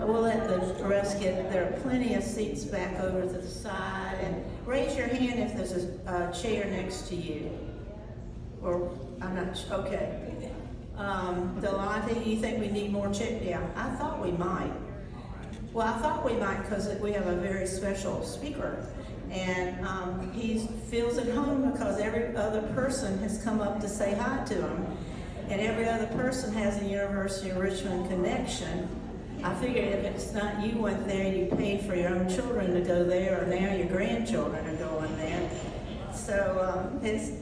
We'll let the rest there are plenty of seats back over to the side. And raise your hand if there's a chair next to you. Or, I'm not sure, okay. Delonte, you think we need more chairs? Yeah, I thought we might. Well, I thought we might because we have a very special speaker. And he feels at home because every other person has come up to say hi to him. And every other person has a University of Richmond connection. I figured if it's not you went there, you paid for your own children to go there, or now your grandchildren are going there. So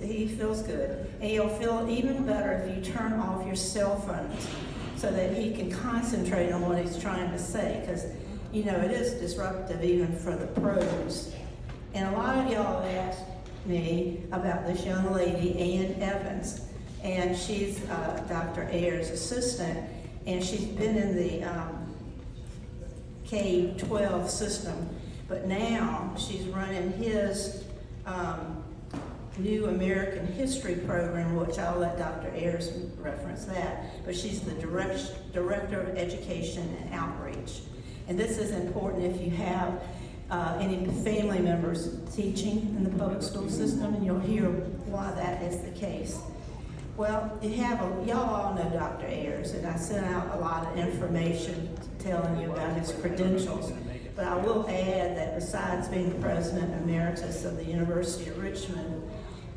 he feels good. And he'll feel even better if you turn off your cell phones so that he can concentrate on what he's trying to say. Because, you know, it is disruptive even for the pros. And a lot of y'all asked me about this young lady, Ann Evans. And she's Dr. Ayers' assistant. And she's been in the K-12 system. But now she's running his new American History program, which I'll let Dr. Ayers reference that, but she's the Director of Education and Outreach. And this is important if you have any family members teaching in the public school system, and you'll hear why that is the case. Well, y'all all know Dr. Ayers, and I sent out a lot of information telling you about his credentials. But I will add that besides being the President Emeritus of the University of Richmond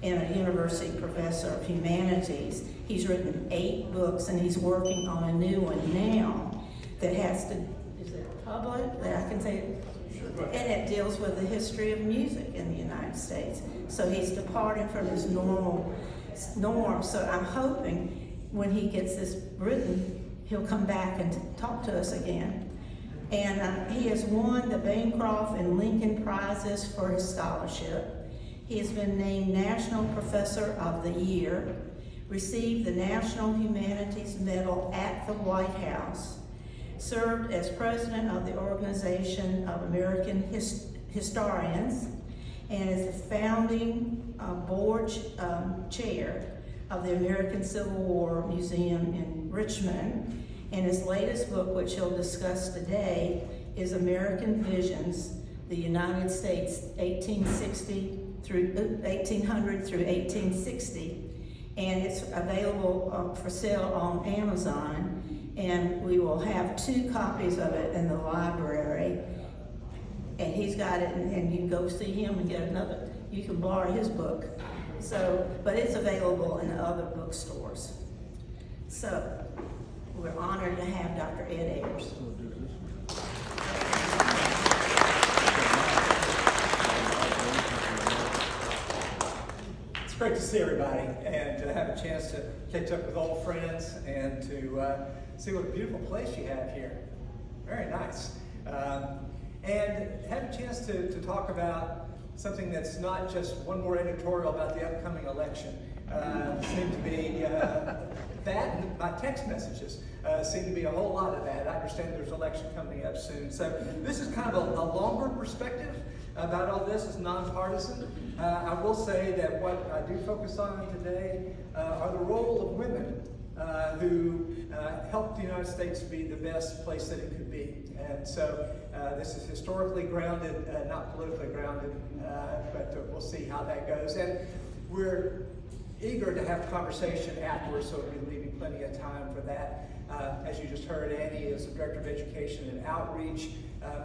and a University Professor of Humanities, he's written 8 books, and he's working on a new one now that has to, is it public? That I can say it? And it deals with the history of music in the United States. So he's departing from his norm. So I'm hoping when he gets this written, he'll come back and talk to us again. And he has won the Bancroft and Lincoln Prizes for his scholarship. He has been named National Professor of the Year, received the National Humanities Medal at the White House, served as President of the Organization of American Historians, and is the founding board chair of the American Civil War Museum in Richmond. And his latest book, which he'll discuss today, is American Visions, the United States 1800 through 1860. And it's available for sale on Amazon. And we will have 2 copies of it in the library. And he's got it, and you can go see him and get another. You can borrow his book. So, but it's available in other bookstores. So, we're honored to have Dr. Ed Ayers. It's great to see everybody and to have a chance to catch up with old friends and to see what a beautiful place you have here. Very nice. And have a chance to talk about something that's not just one more editorial about the upcoming election. Seem to be that, and my text messages seem to be a whole lot of that. I understand there's an election coming up soon. So this is kind of a longer perspective about all this. It's nonpartisan. I will say that what I do focus on today are the role of women who helped the United States be the best place that it could be. And so this is historically grounded, not politically grounded, but we'll see how that goes. And we're eager to have conversation afterwards, so we'll be leaving plenty of time for that. As you just heard, Annie is the Director of Education and Outreach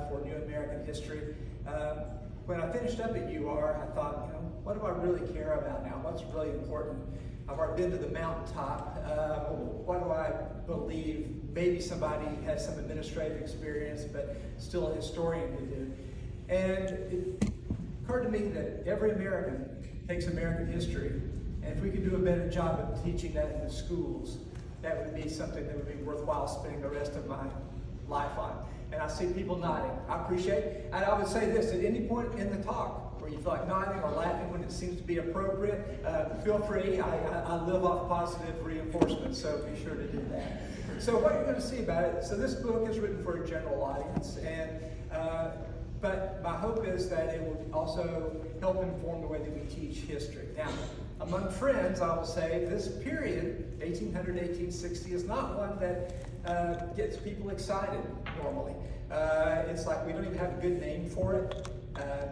for New American History. When I finished up at UR, I thought, you know, what do I really care about now? What's really important? I've already been to the mountaintop. What do I believe? Maybe somebody has some administrative experience, but still a historian to do. And it occurred to me that every American takes American history, and if we could do a better job of teaching that in the schools, that would be something that would be worthwhile spending the rest of my life on. And I see people nodding. I appreciate it. And I would say this, at any point in the talk where you feel like nodding or laughing when it seems to be appropriate, feel free. I live off positive reinforcement, so be sure to do that. So what you're going to see about it, so this book is written for a general audience, and but my hope is that it will also help inform the way that we teach history. Now, among friends, I will say this period, 1800 1860, is not one that gets people excited normally. It's like we don't even have a good name for it.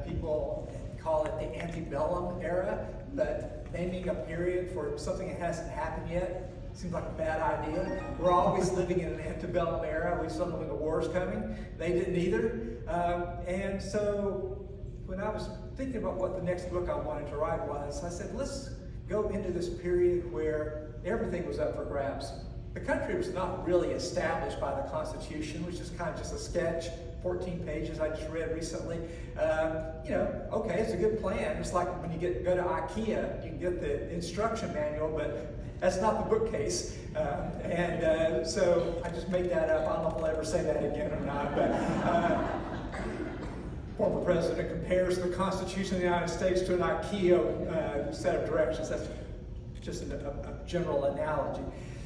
People call it the antebellum era, but naming a period for something that hasn't happened yet seems like a bad idea. We're always living in an antebellum era. We still know when the war's coming. They didn't either. And so when I was thinking about what the next book I wanted to write was, I said, let's go into this period where everything was up for grabs. The country was not really established by the Constitution, which is kind of just a sketch, 14 pages I just read recently. Okay, it's a good plan. It's like when you go to IKEA, you can get the instruction manual, but that's not the bookcase. So I just made that up. I don't know if I'll ever say that again or not. But former president compares the Constitution of the United States to an IKEA set of directions. That's just a general analogy.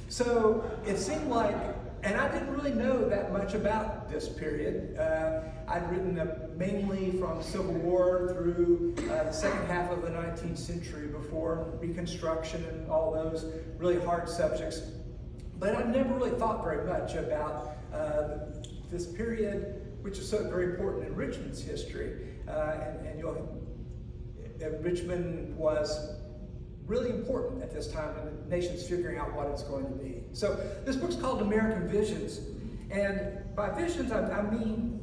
So it seemed like, and I didn't really know that much about this period. I'd written mainly from Civil War through the second half of the 19th century before Reconstruction and all those really hard subjects. But I never really thought very much about this period, which is so very important in Richmond's history. Richmond was really important at this time when the nation's figuring out what it's going to be. So this book's called American Visions, and by visions I mean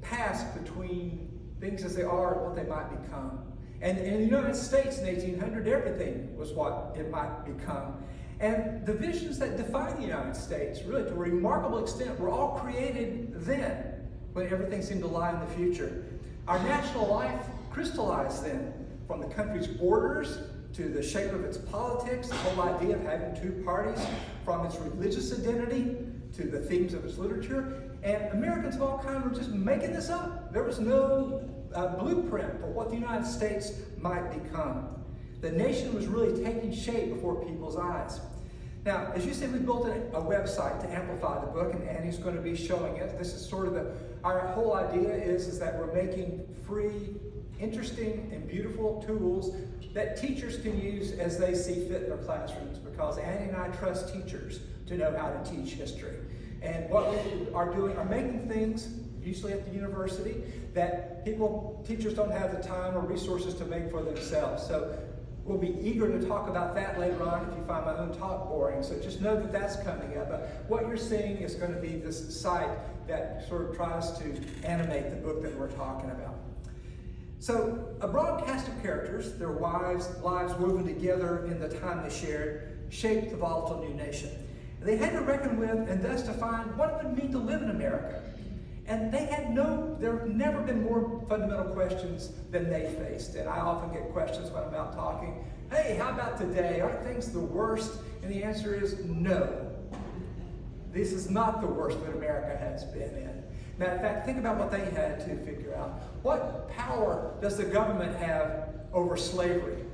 past between things as they are and what they might become. And in the United States in 1800, everything was what it might become. And the visions that define the United States, really to a remarkable extent, were all created then, when everything seemed to lie in the future. Our national life crystallized then, from the country's borders to the shape of its politics, the whole idea of having two parties, from its religious identity to the themes of its literature. And Americans of all kinds were just making this up. There was no blueprint for what the United States might become. The nation was really taking shape before people's eyes. Now, as you said, we built a website to amplify the book, and Annie's going to be showing it. This is sort of our whole idea is that we're making free, interesting, and beautiful tools that teachers can use as they see fit in their classrooms, because Annie and I trust teachers to know how to teach history. And what we are doing are making things, usually at the university, that teachers don't have the time or resources to make for themselves. So we'll be eager to talk about that later on if you find my own talk boring. So just know that that's coming up. But what you're seeing is going to be this site that sort of tries to animate the book that we're talking about. So a broad cast of characters, their lives woven together in the time they shared, shaped the volatile new nation. They had to reckon with and thus define what it would mean to live in America. And there have never been more fundamental questions than they faced. And I often get questions when I'm out talking, hey, how about today? Aren't things the worst? And the answer is no. This is not the worst that America has been in. Matter of fact, think about what they had to figure out. What power does the government have over slavery?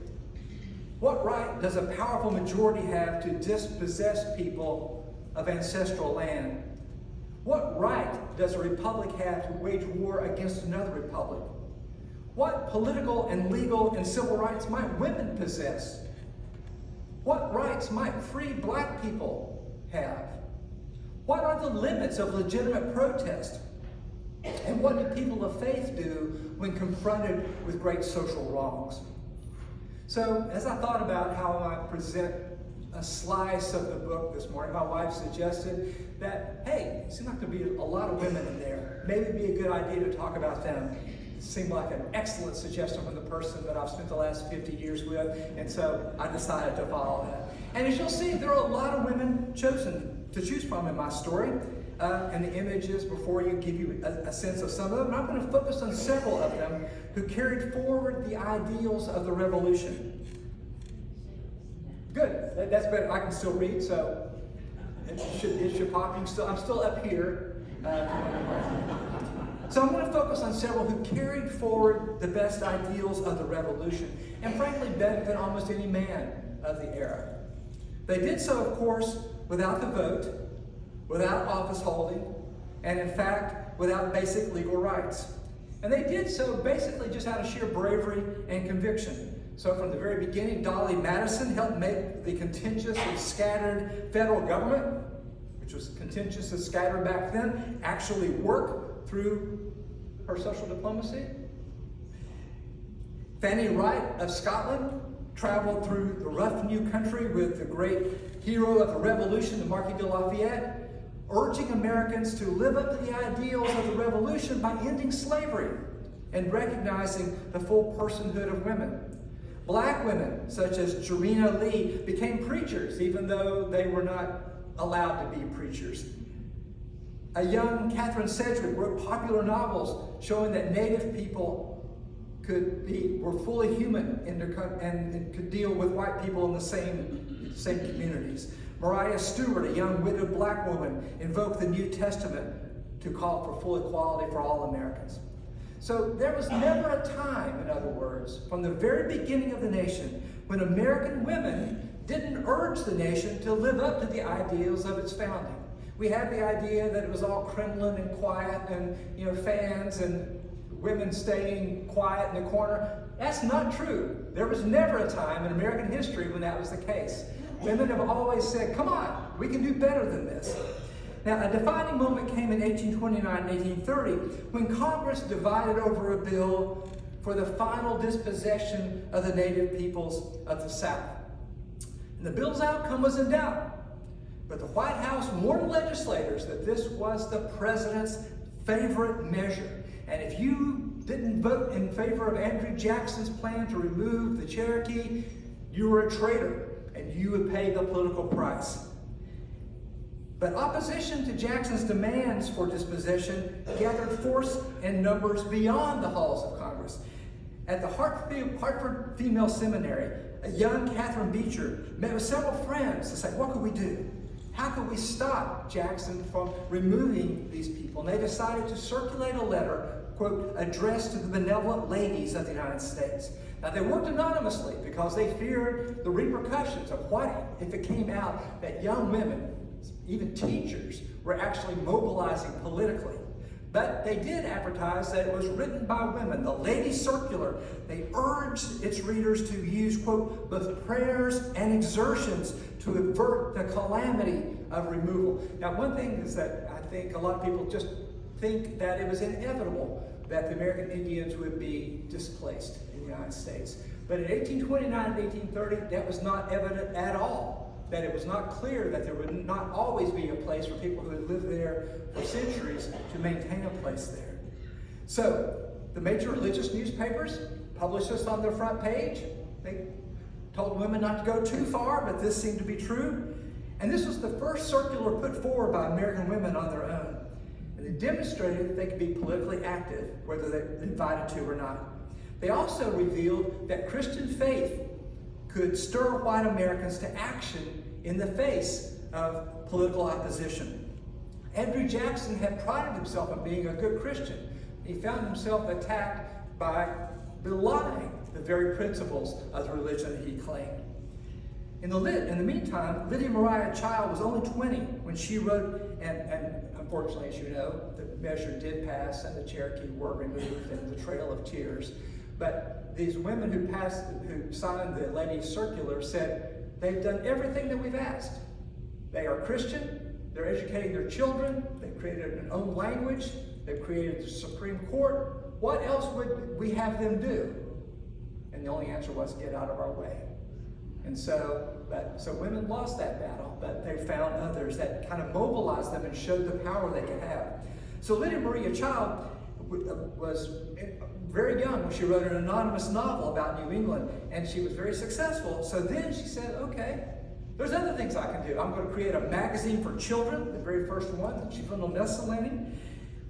What right does a powerful majority have to dispossess people of ancestral land? What right does a republic have to wage war against another republic? What political and legal and civil rights might women possess? What rights might free black people have? What are the limits of legitimate protest? And what do people of faith do when confronted with great social wrongs? So, as I thought about how I might present a slice of the book this morning, my wife suggested that, hey, it seemed like there'd be a lot of women in there. Maybe it'd be a good idea to talk about them. It seemed like an excellent suggestion from the person that I've spent the last 50 years with, and so I decided to follow that. And as you'll see, there are a lot of women chosen to choose from in my story. And the images before you give you a sense of some of them. And I'm going to focus on several of them who carried forward the ideals of the Revolution. Good. That's better. I can still read, so it should pop. I'm still up here. So I'm going to focus on several who carried forward the best ideals of the Revolution, and frankly, better than almost any man of the era. They did so, of course, without the vote, without office holding, and in fact, without basic legal rights. And they did so basically just out of sheer bravery and conviction. So from the very beginning, Dolly Madison helped make the contentious and scattered federal government, which was contentious and scattered back then, actually work through her social diplomacy. Fanny Wright of Scotland traveled through the rough new country with the great hero of the Revolution, the Marquis de Lafayette, urging Americans to live up to the ideals of the Revolution by ending slavery and recognizing the full personhood of women. Black women, such as Jarena Lee, became preachers, even though they were not allowed to be preachers. A young Catherine Sedgwick wrote popular novels showing that Native people were fully human and could deal with white people in the same communities. Mariah Stewart, a young widowed black woman, invoked the New Testament to call for full equality for all Americans. So there was never a time, in other words, from the very beginning of the nation, when American women didn't urge the nation to live up to the ideals of its founding. We had the idea that it was all Kremlin and quiet and fans and women staying quiet in the corner. That's not true. There was never a time in American history when that was the case. Women have always said, come on, we can do better than this. Now, a defining moment came in 1829 and 1830 when Congress divided over a bill for the final dispossession of the native peoples of the South. And the bill's outcome was in doubt, but the White House warned legislators that this was the president's favorite measure. And if you didn't vote in favor of Andrew Jackson's plan to remove the Cherokee, you were a traitor and you would pay the political price. But opposition to Jackson's demands for dispossession gathered force and numbers beyond the halls of Congress. At the Hartford Female Seminary, a young Catherine Beecher met with several friends to say, what could we do? How could we stop Jackson from removing these people? And they decided to circulate a letter, quote, addressed to the benevolent ladies of the United States. Now, they worked anonymously because they feared the repercussions of what if it came out that young women, even teachers, were actually mobilizing politically. But they did advertise that it was written by women. The Ladies' Circular, they urged its readers to use, quote, both prayers and exertions to avert the calamity of removal. Now, one thing is that I think a lot of people just think that it was inevitable that the American Indians would be displaced in the United States. But in 1829 and 1830, that was not evident at all. That it was not clear that there would not always be a place for people who had lived there for centuries to maintain a place there. So, the major religious newspapers published this on their front page. They told women not to go too far, but this seemed to be true. And this was the first circular put forward by American women on their own. And they demonstrated that they could be politically active, whether they were invited to or not. They also revealed that Christian faith could stir white Americans to action in the face of political opposition. Andrew Jackson had prided himself on being a good Christian. He found himself attacked by belying the very principles of the religion that he claimed. In the meantime, Lydia Mariah Child was only 20 when she wrote, and unfortunately, as you know, the measure did pass and the Cherokee were removed in the Trail of Tears. But these women who signed the Ladies' Circular said, they've done everything that we've asked. They are Christian, they're educating their children, they've created an own language, they've created the Supreme Court. What else would we have them do? And the only answer was, get out of our way. And so women lost that battle, but they found others that kind of mobilized them and showed the power they could have. So Lydia Maria Child was very young when she wrote an anonymous novel about New England, and she was very successful. So then she said, okay, there's other things I can do. I'm going to create a magazine for children, the very first one, Children's Miscellany,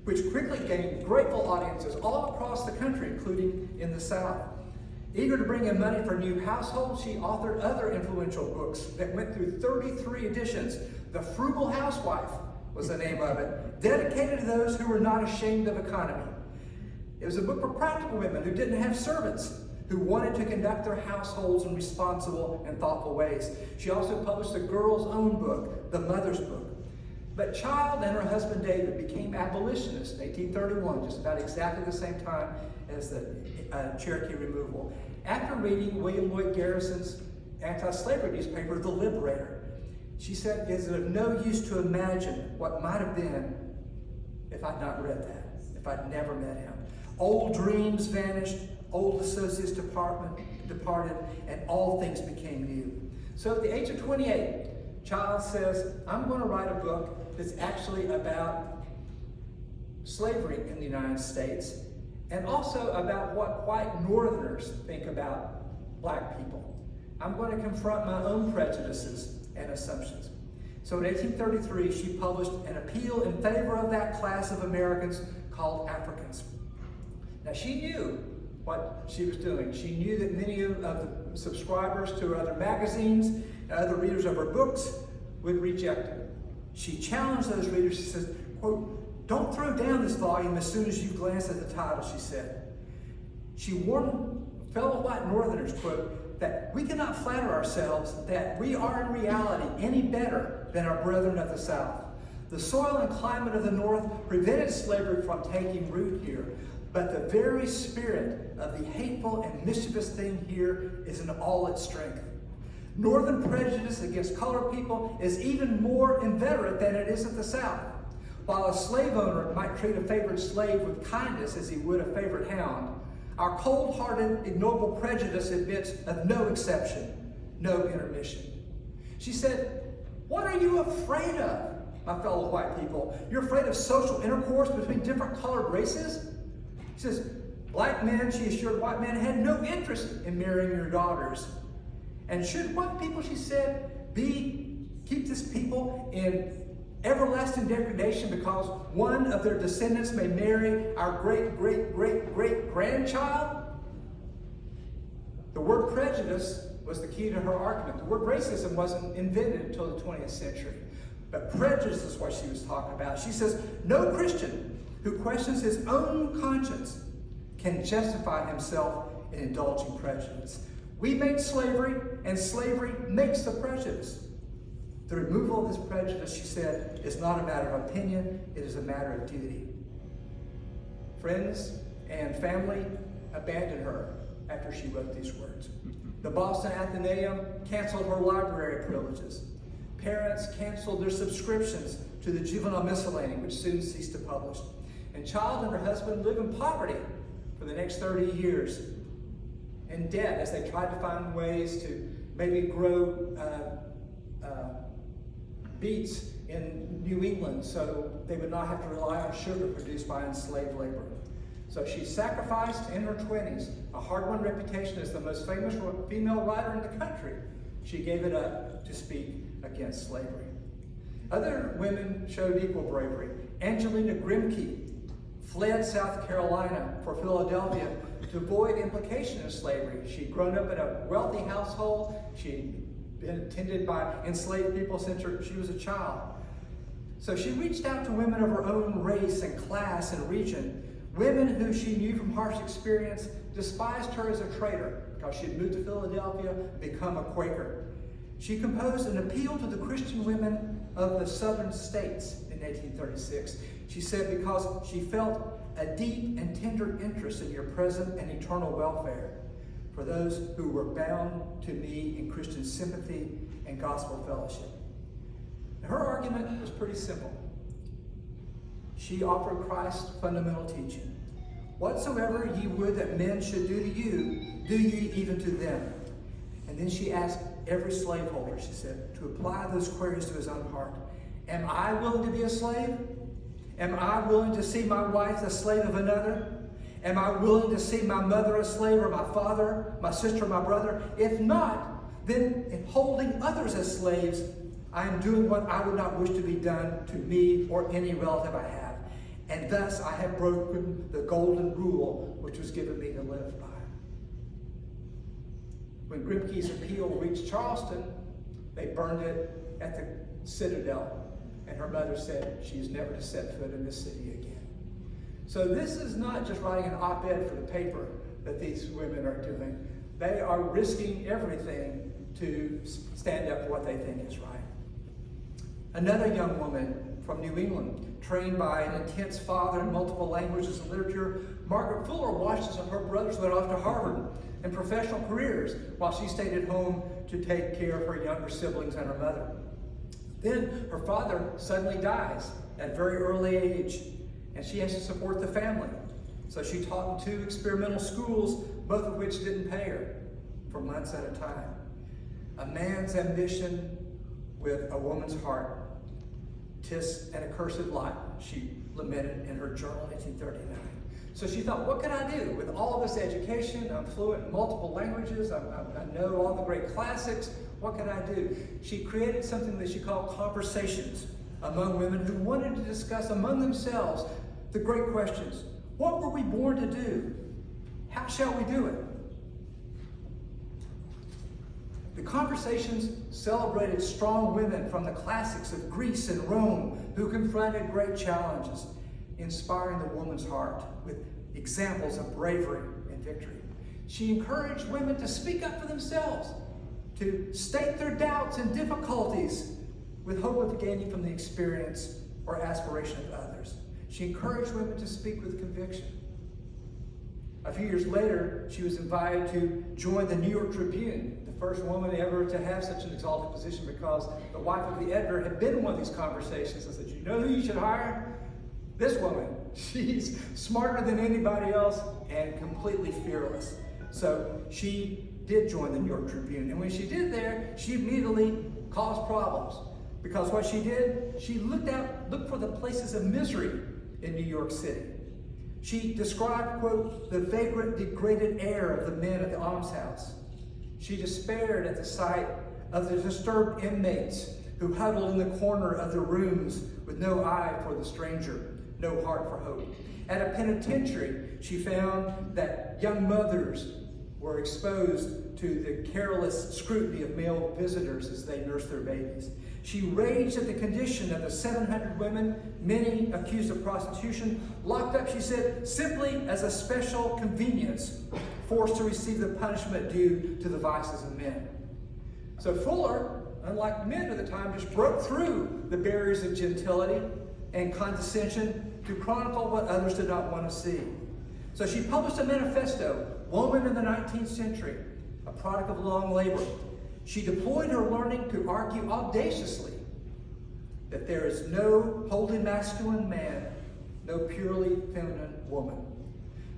which quickly gained grateful audiences all across the country, including in the South. Eager to bring in money for new households, she authored other influential books that went through 33 editions. The Frugal Housewife was the name of it, dedicated to those who were not ashamed of economy. It was a book for practical women who didn't have servants, who wanted to conduct their households in responsible and thoughtful ways. She also published a girl's own book, The Mother's Book. But Child and her husband David became abolitionists in 1831, just about exactly the same time as the Cherokee removal. After reading William Lloyd Garrison's anti-slavery newspaper, The Liberator, she said, "Is it of no use to imagine what might have been if I'd not read that, if I'd never met him? Old dreams vanished, old associates departed, and all things became new." So at the age of 28, Child says, "I'm going to write a book that's actually about slavery in the United States, and also about what white Northerners think about black people. I'm going to confront my own prejudices and assumptions." So in 1833, she published an appeal in favor of that class of Americans called Africans. Now, she knew what she was doing. She knew that many of the subscribers to her other magazines and other readers of her books would reject it. She challenged those readers. She says, quote, "Don't throw down this volume as soon as you glance at the title," she said. She warned fellow white Northerners, quote, "that we cannot flatter ourselves that we are in reality any better than our brethren of the South. The soil and climate of the North prevented slavery from taking root here, but the very spirit of the hateful and mischievous thing here is in all its strength. Northern prejudice against colored people is even more inveterate than it is at the South. While a slave owner might treat a favored slave with kindness as he would a favorite hound, our cold-hearted, ignoble prejudice admits of no exception, no intermission." She said, "What are you afraid of, my fellow white people? You're afraid of social intercourse between different colored races?" She says, "Black men," she assured white men, "had no interest in marrying your daughters. And should white people," she said, keep this people in everlasting degradation because one of their descendants may marry our great-great-great-great-grandchild?" The word prejudice was the key to her argument. The word racism wasn't invented until the 20th century. But prejudice is what she was talking about. She says, "No Christian who questions his own conscience can justify himself in indulging prejudice. We made slavery, and slavery makes the prejudice. The removal of this prejudice," she said, "is not a matter of opinion, it is a matter of duty." Friends and family abandoned her after she wrote these words. The Boston Athenaeum canceled her library privileges. Parents canceled their subscriptions to the Juvenile Miscellany, which soon ceased to publish. And Child and her husband live in poverty for the next 30 years, in debt as they tried to find ways to maybe grow beets in New England so they would not have to rely on sugar produced by enslaved labor. So she sacrificed in her 20s a hard-won reputation as the most famous female writer in the country. She gave it up to speak against slavery. Other women showed equal bravery. Angelina Grimke fled South Carolina for Philadelphia to avoid implication of slavery. She'd grown up in a wealthy household. She'd been attended by enslaved people since she was a child. So she reached out to women of her own race and class and region. Women who she knew from harsh experience despised her as a traitor because she had moved to Philadelphia and become a Quaker. She composed an appeal to the Christian women of the southern states in 1836. She said, "Because she felt a deep and tender interest in your present and eternal welfare for those who were bound to me in Christian sympathy and gospel fellowship." Now, her argument was pretty simple. She offered Christ's fundamental teaching. "Whatsoever ye would that men should do to you, do ye even to them." And then she asked every slaveholder, she said, to apply those queries to his own heart. Am I willing to be a slave? Am I willing to see my wife the slave of another? Am I willing to see my mother a slave, or my father, my sister, my brother? If not, then in holding others as slaves, I am doing what I would not wish to be done to me or any relative I have. And thus I have broken the golden rule which was given me to live by. When Grimke's appeal reached Charleston, they burned it at the Citadel. And her mother said she is never to set foot in this city again. So this is not just writing an op-ed for the paper that these women are doing. They are risking everything to stand up for what they think is right. Another young woman from New England, trained by an intense father in multiple languages and literature, Margaret Fuller watched as her brothers went off to Harvard and professional careers while she stayed at home to take care of her younger siblings and her mother. Then her father suddenly dies at a very early age, and she has to support the family. So she taught in 2 experimental schools, both of which didn't pay her for months at a time. A man's ambition with a woman's heart. 'Tis an accursed lot, she lamented in her journal in 1839. So she thought, what can I do? With all this education, I'm fluent in multiple languages, I know all the great classics, what can I do? She created something that she called conversations among women who wanted to discuss among themselves the great questions. What were we born to do? How shall we do it? The conversations celebrated strong women from the classics of Greece and Rome who confronted great challenges, inspiring the woman's heart with examples of bravery and victory. She encouraged women to speak up for themselves, to state their doubts and difficulties with hope of gaining from the experience or aspiration of others. She encouraged women to speak with conviction. A few years later, she was invited to join the New York Tribune, the first woman ever to have such an exalted position, because the wife of the editor had been in one of these conversations and said, you know who you should hire? This woman. She's smarter than anybody else and completely fearless. So she did join the New York Tribune. And when she did there, she immediately caused problems. Because what she did, she looked for the places of misery in New York City. She described, quote, the vagrant, degraded air of the men at the almshouse. She despaired at the sight of the disturbed inmates who huddled in the corner of their rooms with no eye for the stranger, no heart for hope. At a penitentiary, she found that young mothers were exposed to the careless scrutiny of male visitors as they nursed their babies. She raged at the condition of the 700 women, many accused of prostitution, locked up, she said, simply as a special convenience, forced to receive the punishment due to the vices of men. So Fuller, unlike men at the time, just broke through the barriers of gentility and condescension to chronicle what others did not want to see. So she published a manifesto, Woman in the 19th Century, a product of long labor. She deployed her learning to argue audaciously that there is no wholly masculine man, no purely feminine woman.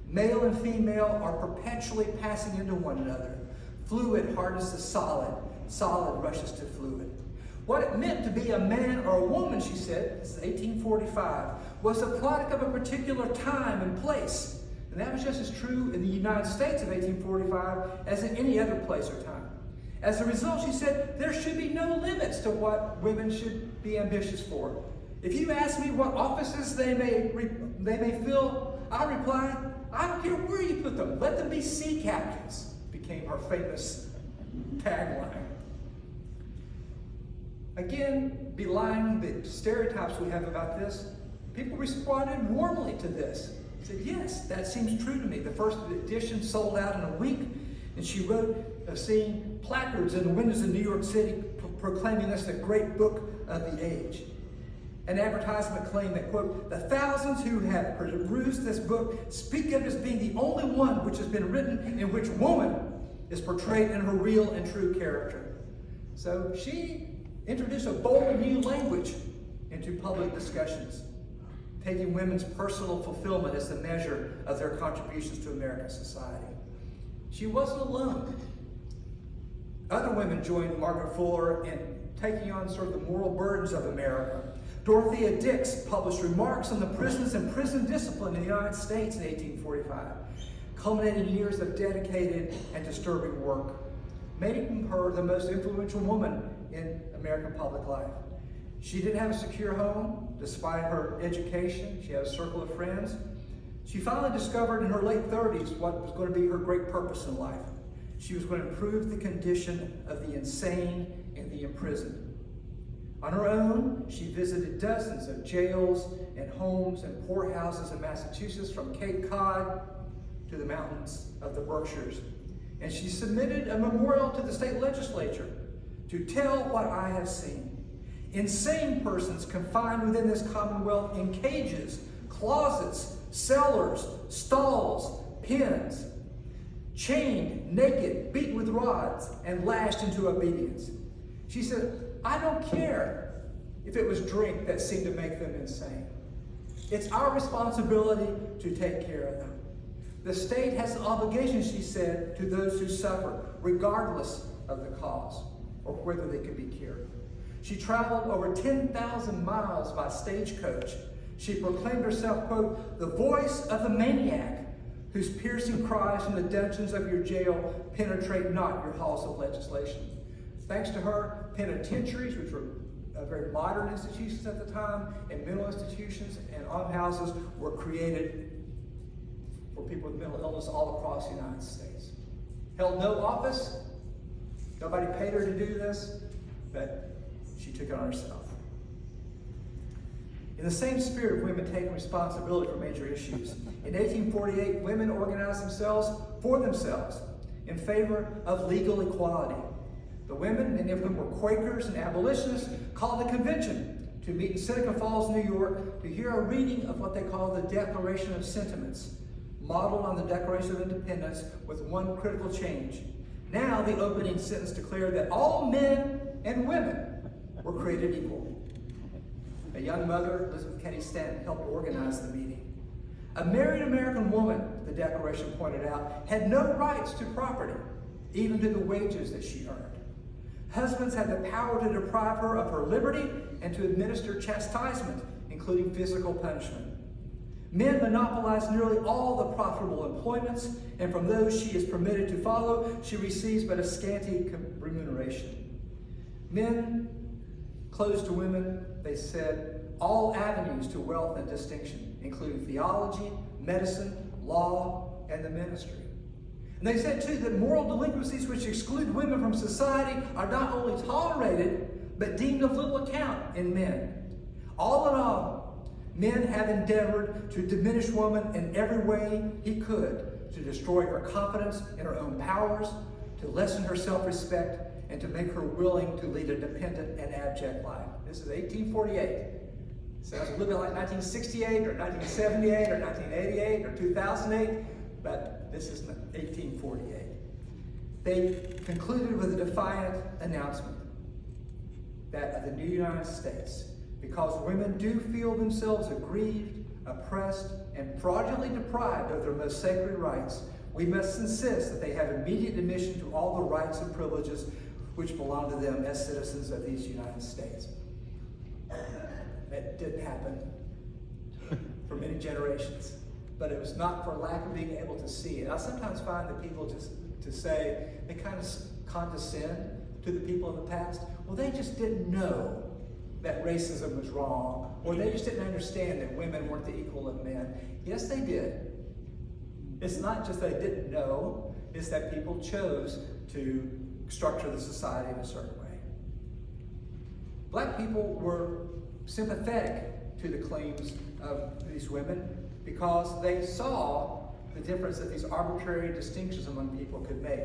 Male and female are perpetually passing into one another. Fluid hardens to solid, solid rushes to fluid. What it meant to be a man or a woman, she said, this is 1845, was a product of a particular time and place. And that was just as true in the United States of 1845 as in any other place or time. As a result, she said, there should be no limits to what women should be ambitious for. If you ask me what offices they may fill, I reply, I don't care where you put them. Let them be sea captains, became her famous tagline. Again, belying the stereotypes we have about this, people responded warmly to this. Said, yes, that seems true to me. The first edition sold out in a week, and she wrote of seeing placards in the windows of New York City proclaiming this the great book of the age. An advertisement claimed that, quote, the thousands who have perused this book speak of it as being the only one which has been written in which woman is portrayed in her real and true character. So she introduced a bold new language into public discussions, taking women's personal fulfillment as the measure of their contributions to American society. She wasn't alone. Other women joined Margaret Fuller in taking on sort of the moral burdens of America. Dorothea Dix published remarks on the prisons and prison discipline in the United States in 1845, culminating years of dedicated and disturbing work, making her the most influential woman in American public life. She didn't have a secure home, despite her education. She had a circle of friends. She finally discovered in her late 30s what was going to be her great purpose in life. She was going to improve the condition of the insane and the imprisoned. On her own, she visited dozens of jails and homes and poorhouses in Massachusetts, from Cape Cod to the mountains of the Berkshires. And she submitted a memorial to the state legislature to tell what I have seen. insane persons confined within this commonwealth in cages, closets, cellars, stalls, pens, chained, naked, beaten with rods, and lashed into obedience. She said, I don't care if it was drink that seemed to make them insane. It's our responsibility to take care of them. The state has an obligation, she said, to those who suffer, regardless of the cause or whether they could be cured. She traveled over 10,000 miles by stagecoach. She proclaimed herself, quote, the voice of the maniac whose piercing cries from the dungeons of your jail penetrate not your halls of legislation. Thanks to her, penitentiaries, which were very modern institutions at the time, and mental institutions and almshouses were created for people with mental illness all across the United States. Held no office. Nobody paid her to do this, but she took it on herself. In the same spirit of women taking responsibility for major issues, in 1848, women organized themselves for themselves in favor of legal equality. The women, many of whom were Quakers and abolitionists, called a convention to meet in Seneca Falls, New York, to hear a reading of what they call the Declaration of Sentiments, modeled on the Declaration of Independence with one critical change. Now the opening sentence declared that all men and women were created equal. A young mother, Elizabeth Cady Stanton, helped organize the meeting. A married American woman, the Declaration pointed out, had no rights to property, even to the wages that she earned. Husbands had the power to deprive her of her liberty and to administer chastisement, including physical punishment. Men monopolize nearly all the profitable employments, and from those she is permitted to follow, she receives but a scanty remuneration. Men closed to women, they said, all avenues to wealth and distinction, including theology, medicine, law, and the ministry. And they said, too, that moral delinquencies which exclude women from society are not only tolerated, but deemed of little account in men. All in all, men have endeavored to diminish woman in every way he could, to destroy her confidence in her own powers, to lessen her self-respect, and to make her willing to lead a dependent and abject life. This is 1848. Sounds a little bit like 1968 or 1978 or 1988 or 2008, but this is 1848. They concluded with a defiant announcement that of the new United States, because women do feel themselves aggrieved, oppressed, and fraudulently deprived of their most sacred rights, we must insist that they have immediate admission to all the rights and privileges which belong to them as citizens of these United States. That didn't happen for many generations, but it was not for lack of being able to see it. I sometimes find that people just to say, they kind of condescend to the people of the past. Well, they just didn't know that racism was wrong, or they just didn't understand that women weren't the equal of men. Yes, they did. It's not just they didn't know, it's that people chose to structure the society in a certain way. Black people were sympathetic to the claims of these women because they saw the difference that these arbitrary distinctions among people could make.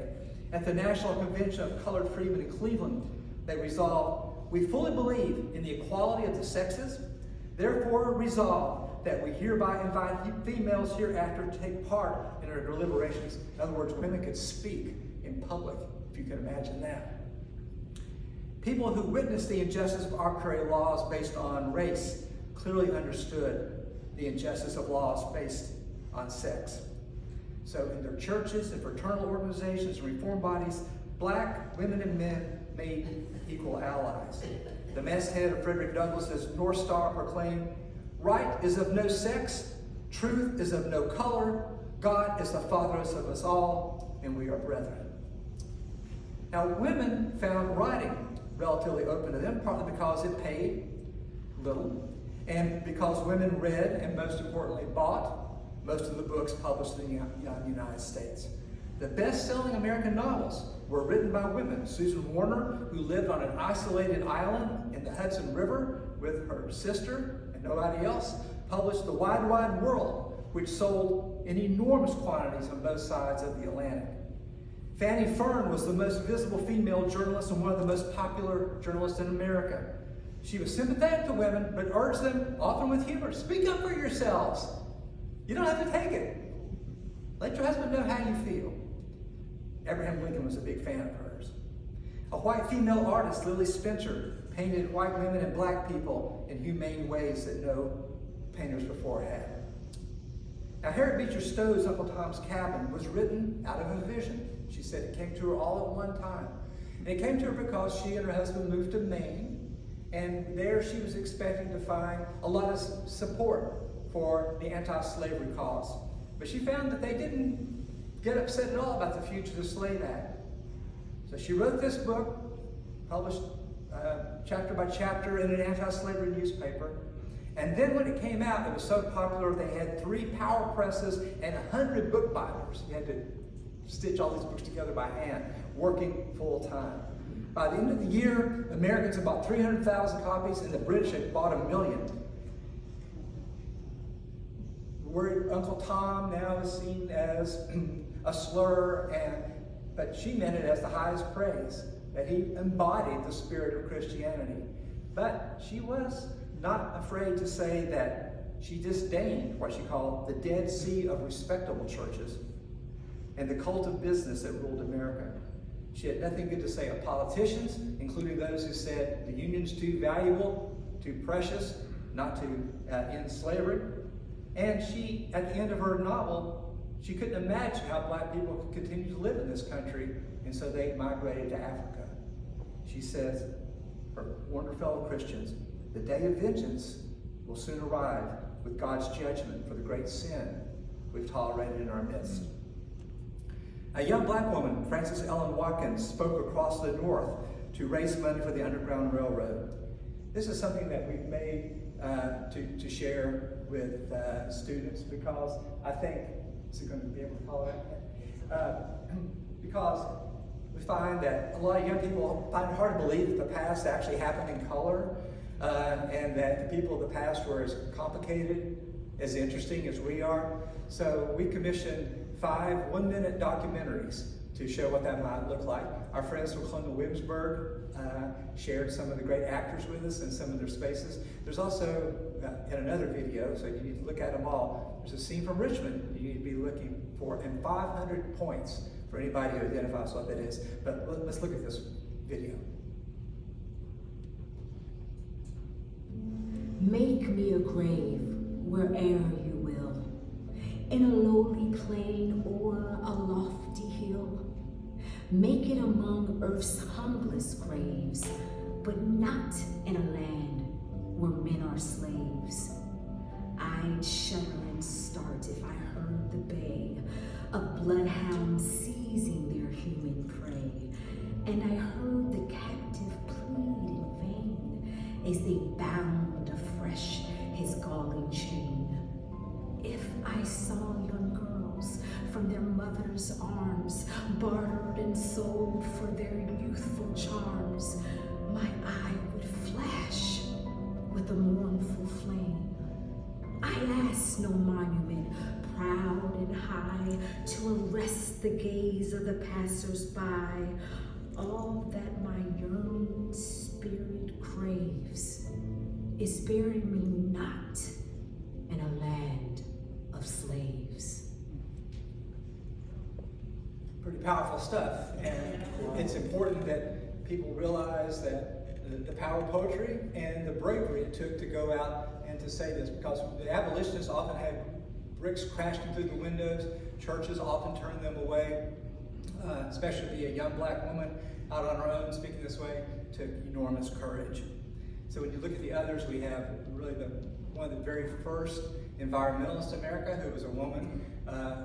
At the National Convention of Colored Freedmen in Cleveland, they resolved, we fully believe in the equality of the sexes, therefore resolve that we hereby invite females hereafter to take part in our deliberations. In other words, women could speak in public, if you can imagine that. People who witnessed the injustice of arbitrary laws based on race clearly understood the injustice of laws based on sex. So in their churches and fraternal organizations and reform bodies, black women and men made equal allies. The masthead of Frederick Douglass's North Star proclaimed, right is of no sex, truth is of no color, God is the fatherless of us all, and we are brethren. Now, women found writing relatively open to them, partly because it paid little, and because women read, and most importantly bought, most of the books published in the United States. The best-selling American novels were written by women. Susan Warner, who lived on an isolated island in the Hudson River with her sister and nobody else, published The Wide, Wide World, which sold in enormous quantities on both sides of the Atlantic. Fannie Fern was the most visible female journalist and one of the most popular journalists in America. She was sympathetic to women, but urged them, often with humor, speak up for yourselves. You don't have to take it. Let your husband know how you feel. Abraham Lincoln was a big fan of hers. A white female artist, Lily Spencer, painted white women and black people in humane ways that no painters before had. Now, Harriet Beecher Stowe's Uncle Tom's Cabin was written out of a vision. She said it came to her all at one time. And it came to her because she and her husband moved to Maine, and there she was expecting to find a lot of support for the anti-slavery cause. But she found that they didn't get upset at all about the Fugitive Slave Act. So she wrote this book, published chapter by chapter in an anti-slavery newspaper. And then when it came out, it was so popular, they had 3 power presses and 100 book binders. You had to stitch all these books together by hand, working full time. By the end of the year, Americans had bought 300,000 copies, and the British had bought 1 million. The word Uncle Tom now is seen as a slur, but she meant it as the highest praise, that he embodied the spirit of Christianity. But she was not afraid to say that she disdained what she called the Dead Sea of respectable churches and the cult of business that ruled America. She had nothing good to say of politicians, including those who said the union's too valuable, too precious, not to end slavery. And she, at the end of her novel, she couldn't imagine how black people could continue to live in this country, and so they migrated to Africa. She says, warned her fellow Christians, the day of vengeance will soon arrive with God's judgment for the great sin we've tolerated in our midst. A young black woman, Frances Ellen Watkins, spoke across the North to raise money for the Underground Railroad. This is something that we've made to share with students, because I think, is it going to be able to follow that? Because we find that a lot of young people find it hard to believe that the past actually happened in color, and that the people of the past were as complicated, as interesting as we are. So we commissioned 5 one-minute documentaries to show what that might look like. Our friends from Colonial Williamsburg shared some of the great actors with us in some of their spaces. There's also, in another video, so you need to look at them all, there's a scene from Richmond you need to be looking for, and 500 points for anybody who identifies what that is. But let's look at this video. Make me a grave where'er you will, in a lowly plain or a lofty hill. Make it among earth's humblest graves, but not in a land where men are slaves. I'd shudder and start if I heard the bay of bloodhounds seizing their human prey, and I heard the captive plead in vain as they bound afresh his galling chain. If I saw young girls from their mother's arms, bartered and sold for their youthful charms, my eye would flash with a mournful flame. I ask no monument, proud and high, to arrest the gaze of the passers-by. All that my yearning spirit craves is bury me not in a land of slaves. Pretty powerful stuff, and it's important that people realize that the power of poetry and the bravery it took to go out and to say this, because the abolitionists often had bricks crashing through the windows, churches often turned them away, especially to be a young black woman out on her own speaking this way took enormous courage. So when you look at the others, we have really one of the very first environmentalists in America, who was a woman,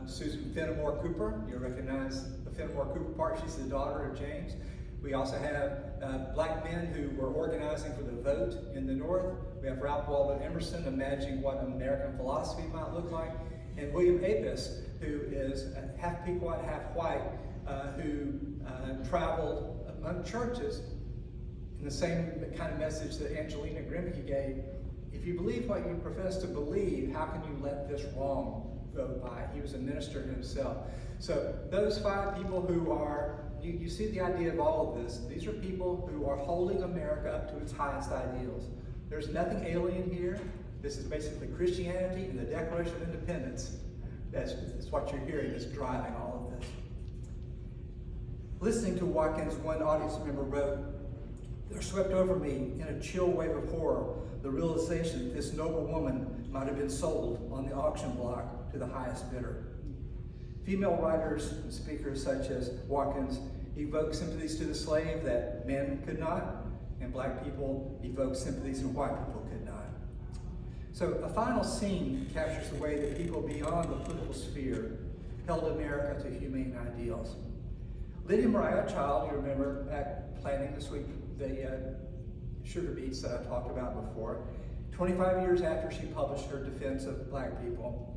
Susan Fenimore Cooper. You'll recognize the Fenimore Cooper part. She's the daughter of James. We also have black men who were organizing for the vote in the North. We have Ralph Waldo Emerson imagining what American philosophy might look like. And William Apis, who is half Pequot, half white, who traveled among churches in the same kind of message that Angelina Grimke gave. If you believe what you profess to believe, how can you let this wrong go by? He was a minister himself. So those 5 people who are you see the idea of all of this. These are people who are holding America up to its highest ideals. There's nothing alien here. This is basically Christianity and the Declaration of Independence. That's what you're hearing that's driving all of this. Listening to Watkins, one audience member wrote, "There swept over me in a chill wave of horror the realization that this noble woman might have been sold on the auction block to the highest bidder." Female writers and speakers such as Watkins evoke sympathies to the slave that men could not, and black people evoke sympathies that white people could not. So a final scene captures the way that people beyond the political sphere held America to humane ideals. Lydia Mariah Child, you remember back planting the sugar beets that I talked about before, 25 years after she published her defense of black people,